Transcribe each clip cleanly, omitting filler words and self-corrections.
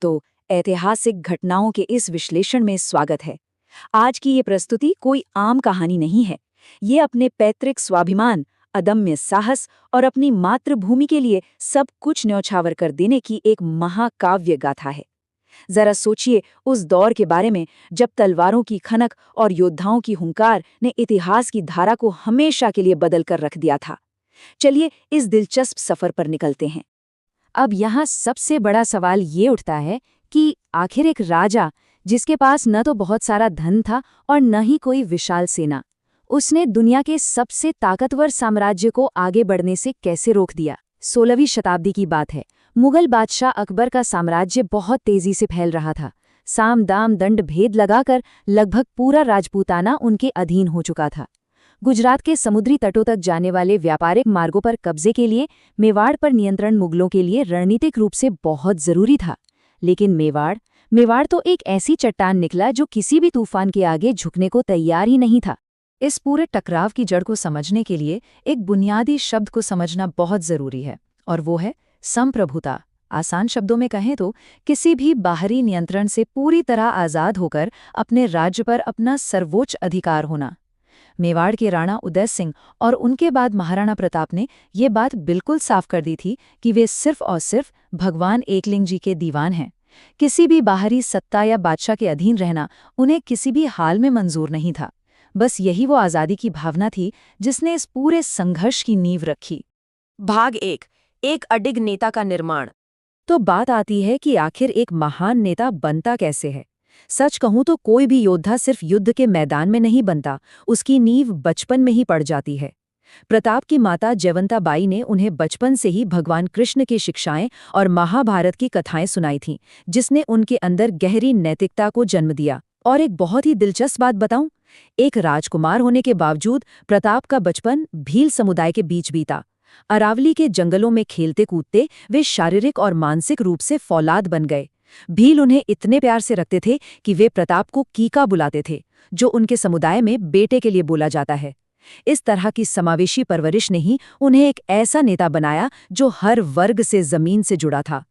तो ऐतिहासिक घटनाओं के इस विश्लेषण में स्वागत है। आज की ये प्रस्तुति कोई आम कहानी नहीं है। ये अपने पैतृक स्वाभिमान, अदम्य साहस और अपनी मातृभूमि के लिए सब कुछ न्यौछावर कर देने की एक महाकाव्य गाथा है। जरा सोचिए उस दौर के बारे में जब तलवारों की खनक और योद्धाओं की हुंकार ने इतिहास की धारा को हमेशा के लिए बदल कर रख दिया था। चलिए इस दिलचस्प सफर पर निकलते हैं। अब यहाँ सबसे बड़ा सवाल ये उठता है कि आखिर एक राजा, जिसके पास न तो बहुत सारा धन था और न ही कोई विशाल सेना, उसने दुनिया के सबसे ताकतवर साम्राज्य को आगे बढ़ने से कैसे रोक दिया। 16वीं शताब्दी की बात है। मुगल बादशाह अकबर का साम्राज्य बहुत तेजी से फैल रहा था। साम दाम दंड भेद लगाकर लगभग पूरा राजपूताना उनके अधीन हो चुका था। गुजरात के समुद्री तटों तक जाने वाले व्यापारिक मार्गों पर कब्जे के लिए मेवाड़ पर नियंत्रण मुगलों के लिए रणनीतिक रूप से बहुत जरूरी था। लेकिन मेवाड़ तो एक ऐसी चट्टान निकला जो किसी भी तूफान के आगे झुकने को तैयार ही नहीं था। इस पूरे टकराव की जड़ को समझने के लिए एक बुनियादी शब्द को समझना बहुत जरूरी है, और वो है संप्रभुता। आसान शब्दों में कहें तो किसी भी बाहरी नियंत्रण से पूरी तरह आज़ाद होकर अपने राज्य पर अपना सर्वोच्च अधिकार होना। मेवाड़ के राणा उदय सिंह और उनके बाद महाराणा प्रताप ने ये बात बिल्कुल साफ कर दी थी कि वे सिर्फ और सिर्फ भगवान एकलिंग जी के दीवान हैं। किसी भी बाहरी सत्ता या बादशाह के अधीन रहना उन्हें किसी भी हाल में मंजूर नहीं था। बस यही वो आज़ादी की भावना थी जिसने इस पूरे संघर्ष की नींव रखी। भाग एक अडिग नेता का निर्माण। तो बात आती है कि आखिर एक महान नेता बनता कैसे है। सच कहूं तो कोई भी योद्धा सिर्फ युद्ध के मैदान में नहीं बनता, उसकी नींव बचपन में ही पड़ जाती है। प्रताप की माता जयवंता बाई ने उन्हें बचपन से ही भगवान कृष्ण की शिक्षाएं और महाभारत की कथाएं सुनाई थीं, जिसने उनके अंदर गहरी नैतिकता को जन्म दिया। और एक बहुत ही दिलचस्प बात बताऊं, एक राजकुमार होने के बावजूद प्रताप का बचपन भील समुदाय के बीच बीता। अरावली के जंगलों में खेलते कूदते वे शारीरिक और मानसिक रूप से फौलाद बन गए। भील उन्हें इतने प्यार से रखते थे कि वे प्रताप को कीका बुलाते थे, जो उनके समुदाय में बेटे के लिए बोला जाता है। इस तरह की समावेशी परवरिश ने ही उन्हें एक ऐसा नेता बनाया जो हर वर्ग से जमीन से जुड़ा था।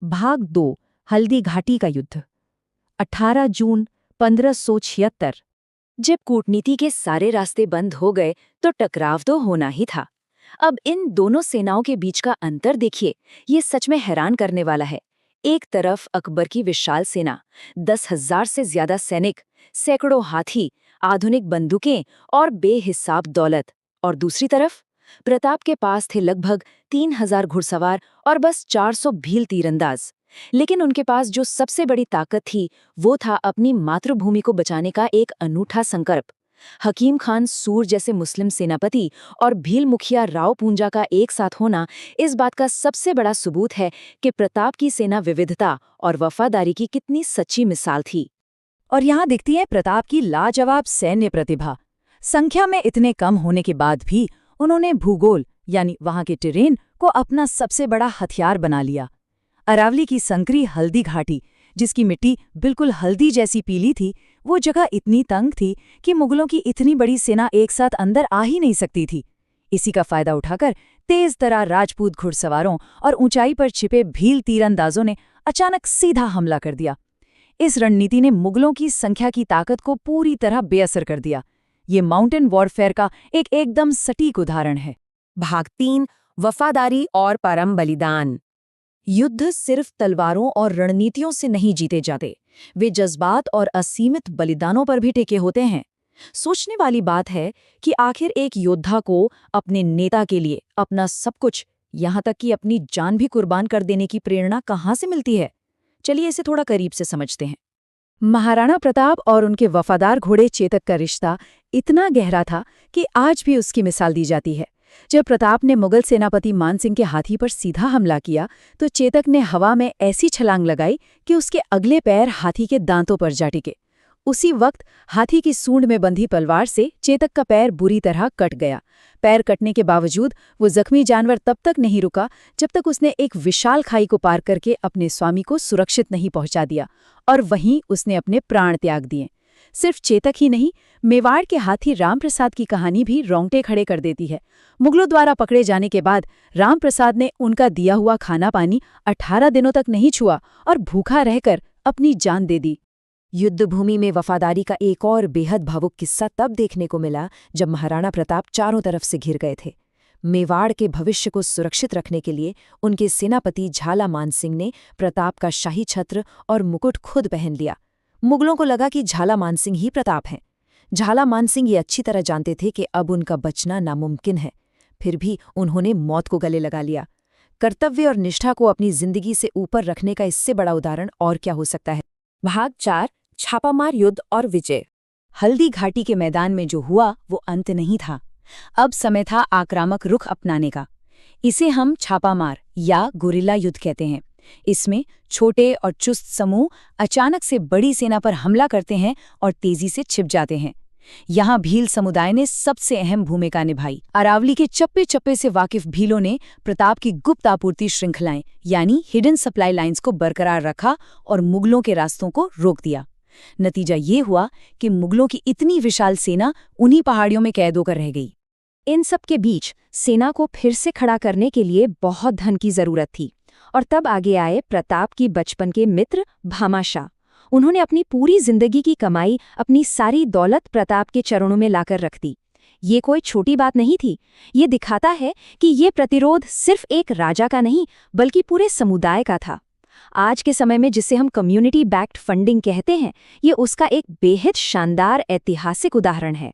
भाग 2, हल्दी घाटी का युद्ध। 18 जून 1576। जब कूटनीति के सारे रास्ते बंद हो गए तो टकराव तो होना ही था। अब इन दोनों सेनाओं के बीच का अंतर देखिए, ये सच में हैरान करने वाला है। एक तरफ अकबर की विशाल सेना, 10,000 से ज्यादा सैनिक, सैकड़ों हाथी, आधुनिक बंदूकें और बेहिसाब दौलत, और दूसरी तरफ प्रताप के पास थे लगभग 3,000 घुड़सवार और बस 400 भील तीरंदाज। लेकिन उनके पास जो सबसे बड़ी ताकत थी वो था अपनी मातृभूमि को बचाने का एक अनूठा संकल्प। हकीम खान सूर जैसे मुस्लिम सेनापति और भील मुखिया राव पूंजा का एक साथ होना इस बात का सबसे बड़ा सबूत है कि प्रताप की सेना विविधता और वफादारी की कितनी सच्ची मिसाल थी। और यहाँ दिखती है प्रताप की लाजवाब सैन्य प्रतिभा। संख्या में इतने कम होने के बाद भी उन्होंने भूगोल यानी वहाँ के टेरेन को अपना सबसे बड़ा हथियार बना लिया। अरावली की संकरी हल्दी घाटी, जिसकी मिट्टी बिल्कुल हल्दी जैसी पीली थी, वो जगह इतनी तंग थी कि मुगलों की इतनी बड़ी सेना एक साथ अंदर आ ही नहीं सकती थी। इसी का फायदा उठाकर तेज तरार राजपूत घुड़सवारों और ऊंचाई पर छिपे भील तीरंदाजों ने अचानक सीधा हमला कर दिया। इस रणनीति ने मुगलों की संख्या की ताकत को पूरी तरह बेअसर कर दिया। ये माउंटेन वॉरफेयर का एक एकदम सटीक उदाहरण है। भाग 3, वफादारी और परम बलिदान। युद्ध सिर्फ तलवारों और रणनीतियों से नहीं जीते जाते, वे जज्बात और असीमित बलिदानों पर भी टिके होते हैं। सोचने वाली बात है कि आखिर एक योद्धा को अपने नेता के लिए अपना सब कुछ, यहाँ तक कि अपनी जान भी कुर्बान कर देने की प्रेरणा कहाँ से मिलती है। चलिए इसे थोड़ा करीब से समझते हैं। महाराणा प्रताप और उनके वफादार घोड़े चेतक का रिश्ता इतना गहरा था कि आज भी उसकी मिसाल दी जाती है। जब प्रताप ने मुगल सेनापति मानसिंह के हाथी पर सीधा हमला किया तो चेतक ने हवा में ऐसी छलांग लगाई कि उसके अगले पैर हाथी के दांतों पर जा टिके। उसी वक्त हाथी की सूंड में बंधी तलवार से चेतक का पैर बुरी तरह कट गया। पैर कटने के बावजूद वो जख्मी जानवर तब तक नहीं रुका जब तक उसने एक विशाल खाई को पार करके अपने स्वामी को सुरक्षित नहीं पहुंचा दिया, और वहीं उसने अपने प्राण त्याग दिए। सिर्फ चेतक ही नहीं मेवाड़ के हाथी रामप्रसाद की कहानी भी रोंगटे खड़े कर देती है। मुगलों द्वारा पकड़े जाने के बाद रामप्रसाद ने उनका दिया हुआ खाना पानी 18 दिनों तक नहीं छुआ और भूखा रहकर अपनी जान दे दी। युद्धभूमि में वफादारी का एक और बेहद भावुक किस्सा तब देखने को मिला जब महाराणा प्रताप चारों तरफ से घिर गए थे। मेवाड़ के भविष्य को सुरक्षित रखने के लिए उनके सेनापति झाला मानसिंह ने प्रताप का शाही छत्र और मुकुट खुद पहन लिया। मुगलों को लगा कि झाला मानसिंह ही प्रताप हैं। झाला मानसिंह ये अच्छी तरह जानते थे कि अब उनका बचना नामुमकिन है, फिर भी उन्होंने मौत को गले लगा लिया। कर्तव्य और निष्ठा को अपनी जिंदगी से ऊपर रखने का इससे बड़ा उदाहरण और क्या हो सकता है। भाग 4 छापामार युद्ध और विजय। हल्दी घाटी के मैदान में जो हुआ वो अंत नहीं था। अब समय था आक्रामक रुख अपनाने का। इसे हम छापामार या गुरिल्ला युद्ध कहते हैं। इसमें छोटे और चुस्त समूह अचानक से बड़ी सेना पर हमला करते हैं और तेजी से छिप जाते हैं। यहाँ भील समुदाय ने सबसे अहम भूमिका निभाई। अरावली के चप्पे चप्पे से वाकिफ भीलों ने प्रताप की गुप्त आपूर्ति श्रृंखलाएं यानी हिडन सप्लाई लाइंस को बरकरार रखा और मुगलों के रास्तों को रोक दिया। नतीजा ये हुआ कि मुगलों की इतनी विशाल सेना उन्हीं पहाड़ियों में कैद होकर रह गई। इन सब के बीच सेना को फिर से खड़ा करने के लिए बहुत धन की जरूरत थी और तब आगे आए प्रताप की बचपन के मित्र भामाशाह। उन्होंने अपनी पूरी जिंदगी की कमाई, अपनी सारी दौलत प्रताप के चरणों में लाकर रख दी। ये कोई छोटी बात नहीं थी। ये दिखाता है कि ये प्रतिरोध सिर्फ एक राजा का नहीं बल्कि पूरे समुदाय का था। आज के समय में जिसे हम कम्युनिटी बैक्ड फंडिंग कहते हैं, ये उसका एक बेहद शानदार ऐतिहासिक उदाहरण है।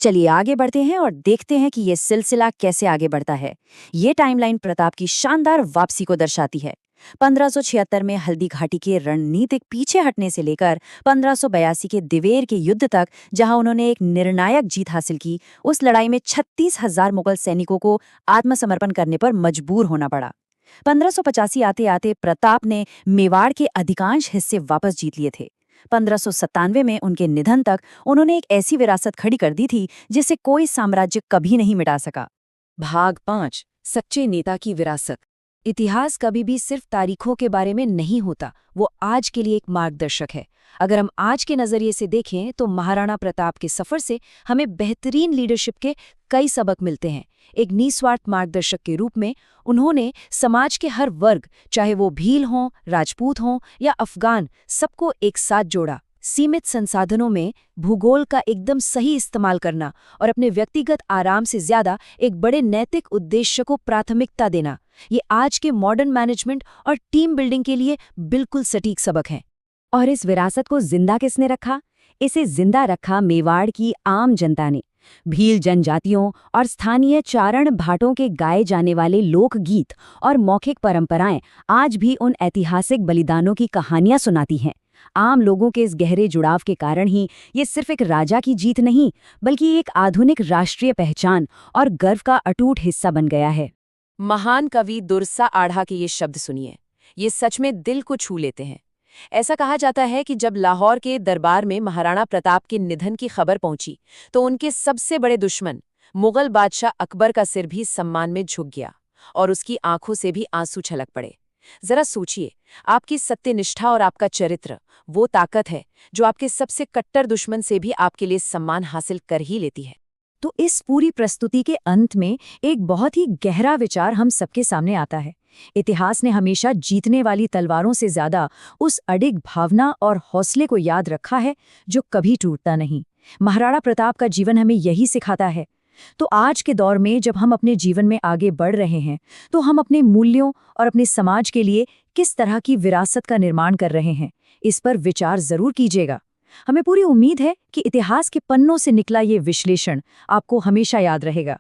चलिए आगे बढ़ते हैं और देखते हैं कि ये सिलसिला कैसे आगे बढ़ता है। ये टाइमलाइन प्रताप की शानदार वापसी को दर्शाती है। 1576 में हल्दी घाटी के रणनीतिक पीछे हटने से लेकर 1582 के दिवेर के युद्ध तक, जहां उन्होंने एक निर्णायक जीत हासिल की, उस लड़ाई में 36,000 मुगल सैनिकों को आत्मसमर्पण करने पर मजबूर होना पड़ा। 1585 आते आते प्रताप ने मेवाड़ के अधिकांश हिस्से वापस जीत लिए थे। 1597 में उनके निधन तक उन्होंने एक ऐसी विरासत खड़ी कर दी थी जिसे कोई साम्राज्य कभी नहीं मिटा सका। भाग 5 सच्चे नेता की विरासत। इतिहास कभी भी सिर्फ तारीखों के बारे में नहीं होता, वो आज के लिए एक मार्गदर्शक है। अगर हम आज के नज़रिए से देखें तो महाराणा प्रताप के सफ़र से हमें बेहतरीन लीडरशिप के कई सबक मिलते हैं। एक निस्वार्थ मार्गदर्शक के रूप में उन्होंने समाज के हर वर्ग, चाहे वो भील हों, राजपूत हों या अफगान, सबको एक साथ जोड़ा। सीमित संसाधनों में भूगोल का एकदम सही इस्तेमाल करना और अपने व्यक्तिगत आराम से ज्यादा एक बड़े नैतिक उद्देश्य को प्राथमिकता देना, ये आज के मॉडर्न मैनेजमेंट और टीम बिल्डिंग के लिए बिल्कुल सटीक सबक हैं। और इस विरासत को जिंदा किसने रखा? इसे जिंदा रखा मेवाड़ की आम जनता ने। भील जनजातियों और स्थानीय चारण भाटों के गाए जाने वाले लोकगीत और मौखिक परंपराएं आज भी उन ऐतिहासिक बलिदानों की कहानियां सुनाती हैं। आम लोगों के इस गहरे जुड़ाव के कारण ही ये सिर्फ एक राजा की जीत नहीं, बल्कि एक आधुनिक राष्ट्रीय पहचान और गर्व का अटूट हिस्सा बन गया है। महान कवि दुर्सा आढ़ा के ये शब्द सुनिए, ये सच में दिल को छू लेते हैं। ऐसा कहा जाता है कि जब लाहौर के दरबार में महाराणा प्रताप के निधन की खबर पहुंची तो उनके सबसे बड़े दुश्मन मुगल बादशाह अकबर का सिर भी सम्मान में झुक गया और उसकी आंखों से भी आंसू छलक पड़े। जरा सोचिए, आपकी सत्यनिष्ठा और आपका चरित्र वो ताकत है जो आपके सबसे कट्टर दुश्मन से भी आपके लिए सम्मान हासिल कर ही लेती है। तो इस पूरी प्रस्तुति के अंत में एक बहुत ही गहरा विचार हम सबके सामने आता है। इतिहास ने हमेशा जीतने वाली तलवारों से ज्यादा उस अडिग भावना और हौसले को याद रखा है जो कभी टूटता नहीं। महाराणा प्रताप का जीवन हमें यही सिखाता है। तो आज के दौर में जब हम अपने जीवन में आगे बढ़ रहे हैं, तो हम अपने मूल्यों और अपने समाज के लिए किस तरह की विरासत का निर्माण कर रहे हैं, इस पर विचार जरूर कीजिएगा। हमें पूरी उम्मीद है कि इतिहास के पन्नों से निकला ये विश्लेषण आपको हमेशा याद रहेगा।